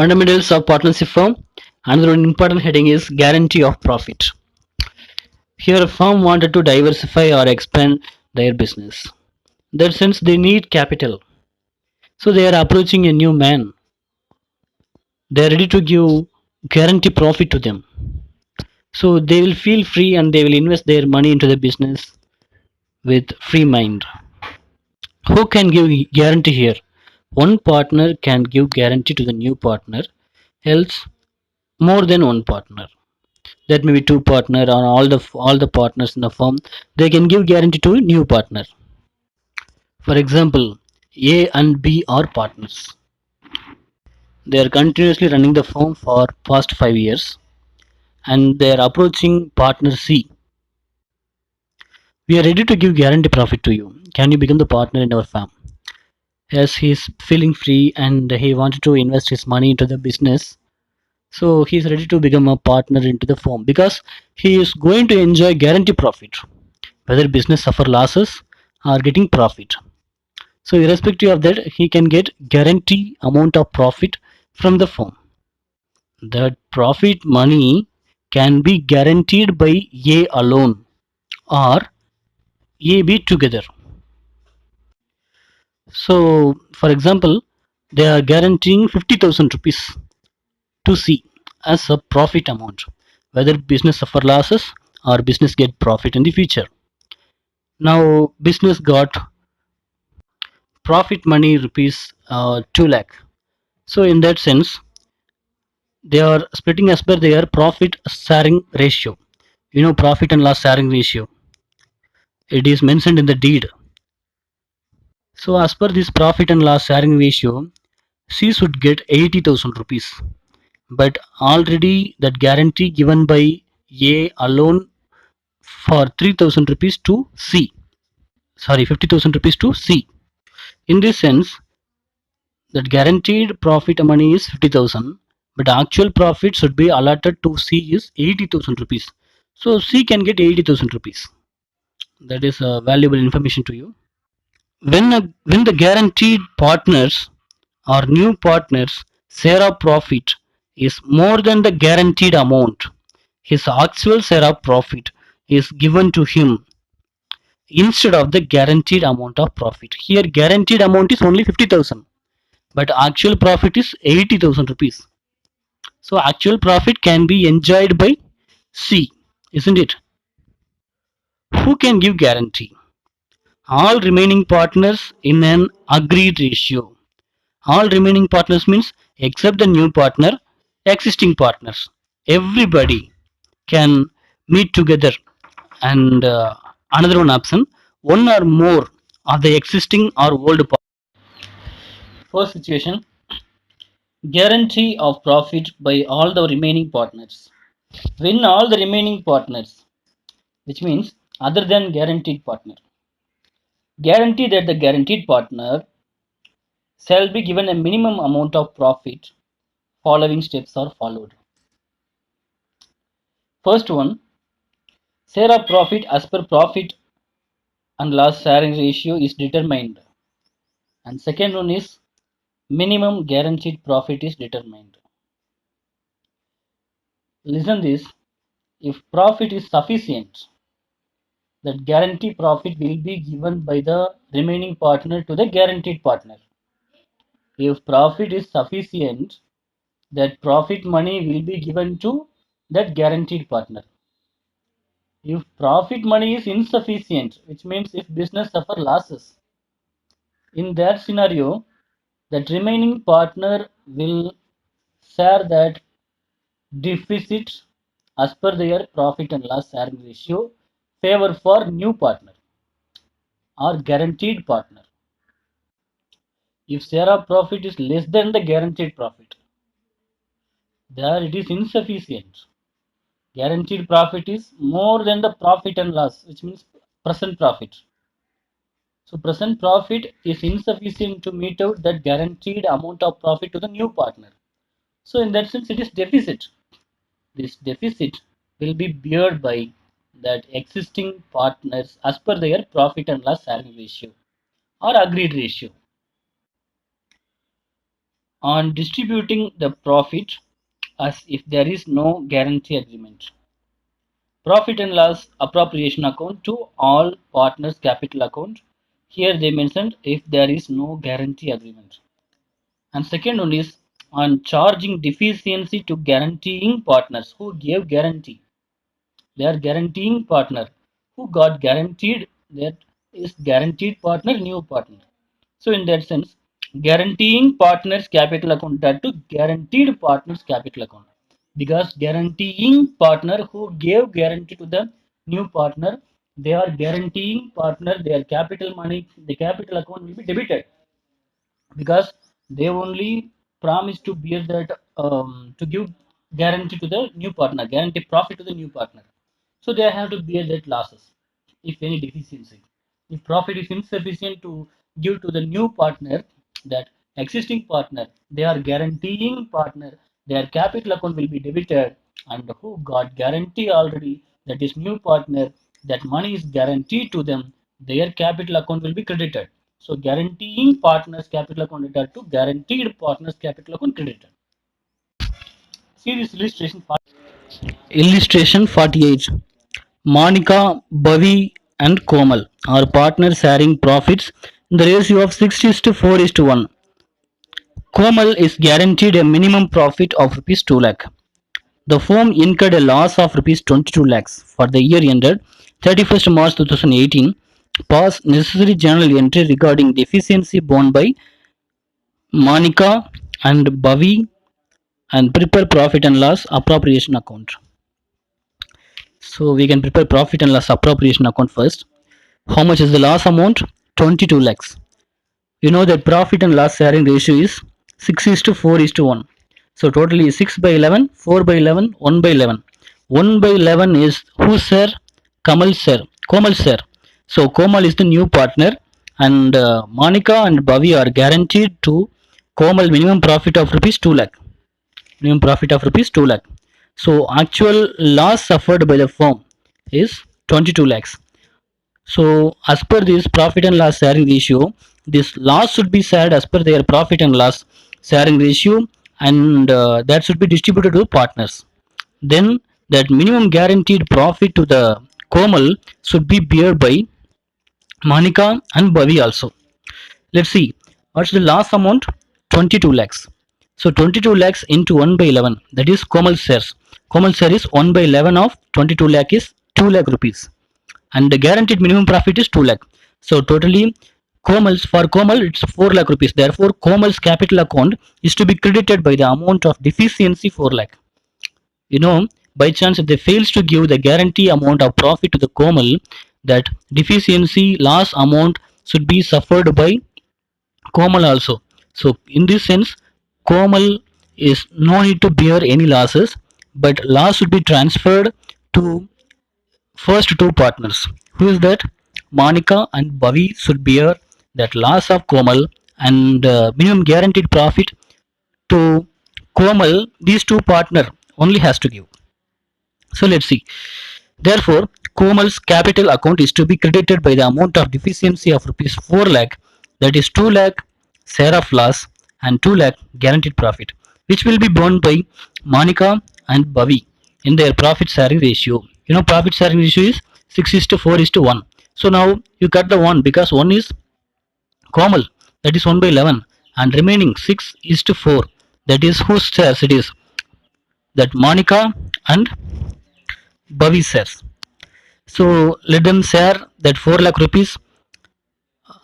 Fundamentals of partnership firm. Another important heading is guarantee of profit. Here, a firm wanted to diversify or expand their business. In that sense, they need capital. So they are approaching a new man. They are ready to give guarantee profit to them. So they will feel free and they will invest their money into the business with free mind. Who can give guarantee here? One partner can give guarantee to the new partner, else more than one partner. That may be two partner or all the partners in the firm. They can give guarantee to a new partner. For example, A and B are partners. They are continuously running the firm for past 5 years, and they are approaching partner C. We are ready to give guarantee profit to you. Can you become the partner in our firm? Yes, he's feeling free and he wanted to invest his money into the business. So he's ready to become a partner into the firm because he is going to enjoy guarantee profit, whether business suffer losses or getting profit. So irrespective of that, he can get guarantee amount of profit from the firm. That profit money can be guaranteed by A alone or A B together. So for example, they are guaranteeing 50,000 rupees to C as a profit amount, whether business suffer losses or business get profit in the future. Now business got profit money rupees 2 lakh. So in that sense, they are splitting as per their profit sharing ratio. Profit and loss sharing ratio. It is mentioned in the deed. So as per this profit and loss sharing ratio, C should get 80,000 rupees. But already that guarantee given by A alone for 3,000 rupees to C. Sorry, 50,000 rupees to C. In this sense, that guaranteed profit money is 50,000, but actual profit should be allotted to C is 80,000 rupees. So C can get 80,000 rupees. That is valuable information to you. When the guaranteed partners or new partners share of profit is more than the guaranteed amount, his actual share of profit is given to him instead of the guaranteed amount of profit. Here guaranteed amount is only 50,000, but actual profit is 80,000 rupees. So actual profit can be enjoyed by C, isn't it? Who can give guarantee? All remaining partners in an agreed ratio. All remaining partners means except the new partner, existing partners. Everybody can meet together and another one option, one or more of the existing or old partners. First situation, guarantee of profit by all the remaining partners. When all the remaining partners, which means other than guaranteed partner, guarantee that the guaranteed partner shall be given a minimum amount of profit, following steps are followed. First one, share of profit as per profit and loss sharing ratio is determined. And second one is minimum guaranteed profit is determined. Listen this, if profit is sufficient, that guarantee profit will be given by the remaining partner to the guaranteed partner. If profit is sufficient, that profit money will be given to that guaranteed partner. If profit money is insufficient, which means if business suffer losses, in that scenario, that remaining partner will share that deficit as per their profit and loss sharing ratio favor for new partner or guaranteed partner. If share of profit is less than the guaranteed profit, there it is insufficient. Guaranteed profit is more than the profit and loss, which means present profit. So present profit is insufficient to meet out that guaranteed amount of profit to the new partner. So in that sense, it is deficit. This deficit will be beared by that existing partners as per their profit and loss sharing ratio or agreed ratio. on distributing the profit as if there is no guarantee agreement. Profit and loss appropriation account to all partners capital account. Here they mentioned if there is no guarantee agreement. And second one is on charging deficiency to guaranteeing partners who gave guarantee. They are guaranteeing partner who got guaranteed, that is guaranteed partner, new partner. So in that sense, guaranteeing partners capital account that to guaranteed partners capital account, because guaranteeing partner who gave guarantee to the new partner, they are guaranteeing partner, their capital money, the capital account will be debited, because they only promise to bear that, to give guarantee to the new partner, guarantee profit to the new partner. So they have to bear that losses if any deficiency. If profit is insufficient to give to the new partner, that existing partner, they are guaranteeing partner, their capital account will be debited, and who got guarantee already, that is new partner, that money is guaranteed to them, their capital account will be credited. So guaranteeing partners capital account credited to guaranteed partners capital account credited. See this illustration. Illustration 48. Monica, Bhavi, and Komal are partners sharing profits in the ratio of 6 is to 4 is to 1. Komal is guaranteed a minimum profit of rupees 2 lakh. The firm incurred a loss of rupees 22 lakhs for the year ended 31st March 2018. Pass necessary journal entry regarding deficiency borne by Monica and Bhavi and prepare profit and loss appropriation account. So we can prepare profit and loss appropriation account first. How much is the loss amount? 22 lakhs. You know that profit and loss sharing ratio is 6 is to 4 is to 1. So totally 6 by 11, 4 by 11, 1 by 11. 1 by 11 is whose share? Kamal share. Komal share. So Komal is the new partner, and Monica and Bhavi are guaranteed to Komal minimum profit of rupees 2 lakh. Minimum profit of rupees 2 lakh. So actual loss suffered by the firm is 22 lakhs. So as per this profit and loss sharing ratio, this loss should be shared as per their profit and loss sharing ratio, and that should be distributed to partners. Then that minimum guaranteed profit to the Komal should be bear by Monica and Bhavi also. Let's see what's the loss amount. 22 lakhs. So 22 lakhs into 1 by 11, that is Komal shares. Komal share is 1 by 11 of 22 lakh is 2 lakh rupees, and the guaranteed minimum profit is 2 lakh. So totally for Komal it's 4 lakh rupees. Therefore Komal's capital account is to be credited by the amount of deficiency 4 lakh. You know, by chance if they fails to give the guarantee amount of profit to the Komal, that deficiency loss amount should be suffered by Komal also. So in this sense, Komal is no need to bear any losses, but loss should be transferred to first two partners. Who is that? Monica and Bhavi should bear that loss of Komal, and minimum guaranteed profit to Komal, these two partner only has to give. So let's see. Therefore, Komal's capital account is to be credited by the amount of deficiency of rupees 4 lakh, that is 2 lakh share of loss and 2 lakh guaranteed profit, which will be borne by Monica and Bhavi in their profit sharing ratio. You know, profit sharing ratio is 6 is to 4 is to 1. So now you cut the 1 because 1 is Komal, that is 1 by 11, and remaining 6 is to 4, that is whose shares it is, that Monica and Bhavi shares. So let them share that 4 lakh rupees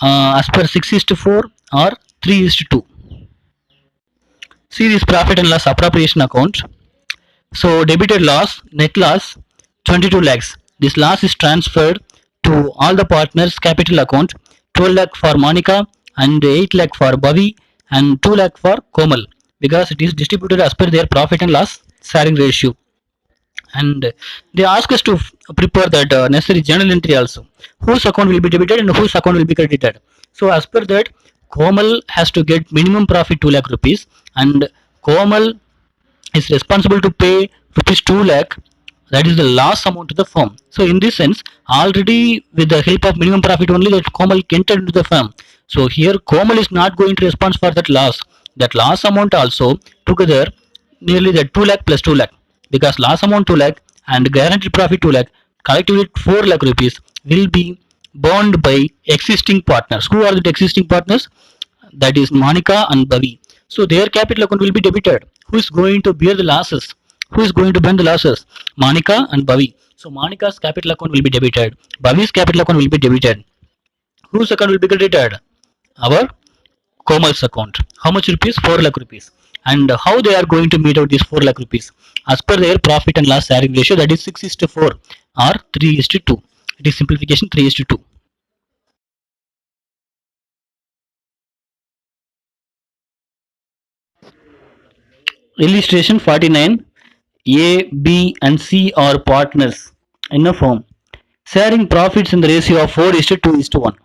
as per 6 is to 4 or 3 is to 2. See this profit and loss appropriation account. So debited loss, net loss 22 lakhs. This loss is transferred to all the partners capital account. 12 lakh for Monica and 8 lakh for Bhavi and 2 lakh for Komal, because it is distributed as per their profit and loss sharing ratio. And they ask us to prepare that necessary journal entry also, whose account will be debited and whose account will be credited. So as per that, Komal has to get minimum profit 2 lakh rupees, and Komal is responsible to pay rupees 2 lakh, that is the loss amount to the firm. So in this sense, already with the help of minimum profit only, that Komal entered into the firm. So here Komal is not going to respond for that loss. that loss amount also together nearly the 2 lakh plus 2 lakh, because loss amount 2 lakh and guaranteed profit 2 lakh, collectively 4 lakh rupees will be borne by existing partners. Who are the existing partners? That is Monica and Bhavi. So their capital account will be debited. Who is going to bear the losses? Who is going to bear the losses? Monica and Bhavi. So Monica's capital account will be debited. Bhavi's capital account will be debited. Whose account will be credited? Our Komal's account. How much rupees? 4 lakh rupees. And how they are going to meet out these 4 lakh rupees? As per their profit and loss sharing ratio, that is 6 is to 4 or 3 is to 2. It is simplification 3 is to 2. Illustration 49. A, B and C are partners in a firm, sharing profits in the ratio of 4 is to 2 is to 1.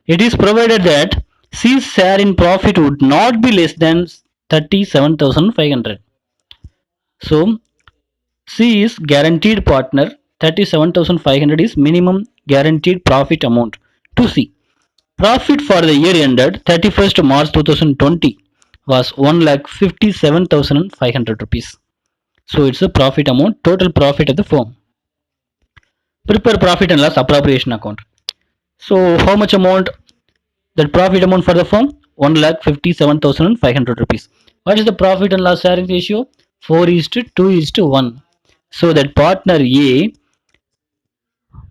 It is provided that C's share in profit would not be less than 37,500. So C is guaranteed partner, 37,500 is minimum guaranteed profit amount to C. Profit for the year ended 31st March 2020 was 1,57,500 rupees. So it's a profit amount, total profit of the firm. Prepare profit and loss appropriation account. So how much amount? That profit amount for the firm? 1,57,500 rupees. What is the profit and loss sharing ratio? 4 is to 2 is to 1. So that partner A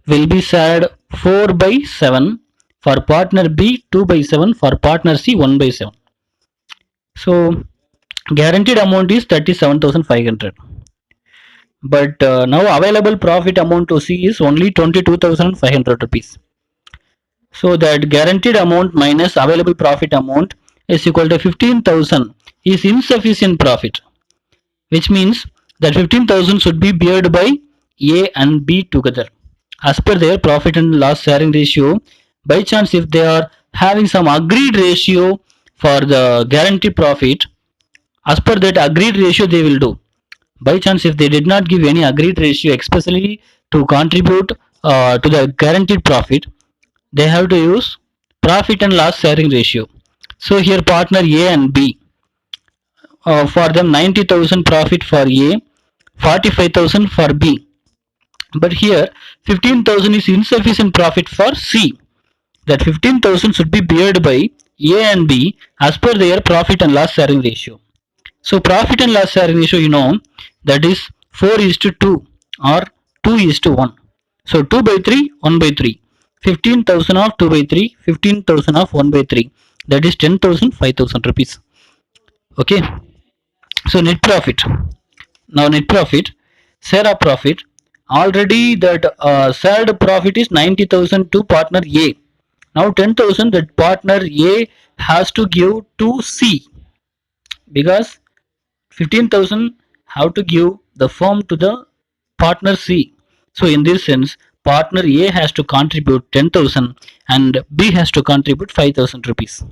will be shared 4 by 7, for partner B 2 by 7, for partner C 1 by 7. So guaranteed amount is 37,500. But now available profit amount to C is only 22,500 rupees. So that guaranteed amount minus available profit amount is equal to 15,000 is insufficient profit, which means that 15,000 should be beared by A and B together as per their profit and loss sharing ratio. By chance, if they are having some agreed ratio for the guaranteed profit, as per that agreed ratio they will do. By chance, if they did not give any agreed ratio especially to contribute to the guaranteed profit, they have to use profit and loss sharing ratio. So here partner A and B, for them 90,000 profit for A, 45,000 for B. But here 15,000 is insufficient profit for C. That 15,000 should be beared by A and B as per their profit and loss sharing ratio. So profit and loss sharing ratio, that is 4 is to 2 or 2 is to 1. So 2 by 3, 1 by 3. 15,000 of 2 by 3, 15,000 of 1 by 3. That is 10,000, 5,000 rupees. Okay. So net profit. Now net profit, share of profit. Already that shared profit is 90,000 to partner A. Now 10,000 that partner A has to give to C, because 15,000 have to give the firm to the partner C. So in this sense, partner A has to contribute 10,000 and B has to contribute 5,000 rupees.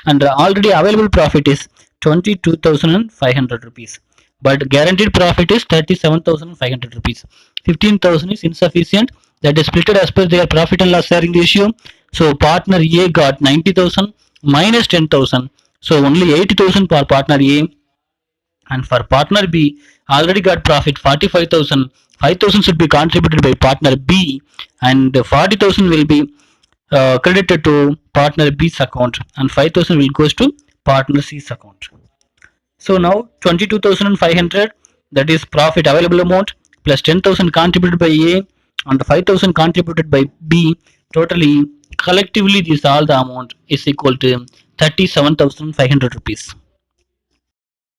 And already available profit is 22,500 rupees. But guaranteed profit is 37,500 rupees. 15,000 is insufficient. That is split as per their profit and loss sharing ratio. So partner A got 90,000 minus 10,000. So only 80,000 for partner A, and for partner B already got profit 45,000. 5,000 should be contributed by partner B and 40,000 will be credited to partner B's account and 5,000 will goes to partner C's account. So now 22,500, that is profit available amount, plus 10,000 contributed by A and 5,000 contributed by B. Totally collectively this all the amount is equal to 37,500 rupees.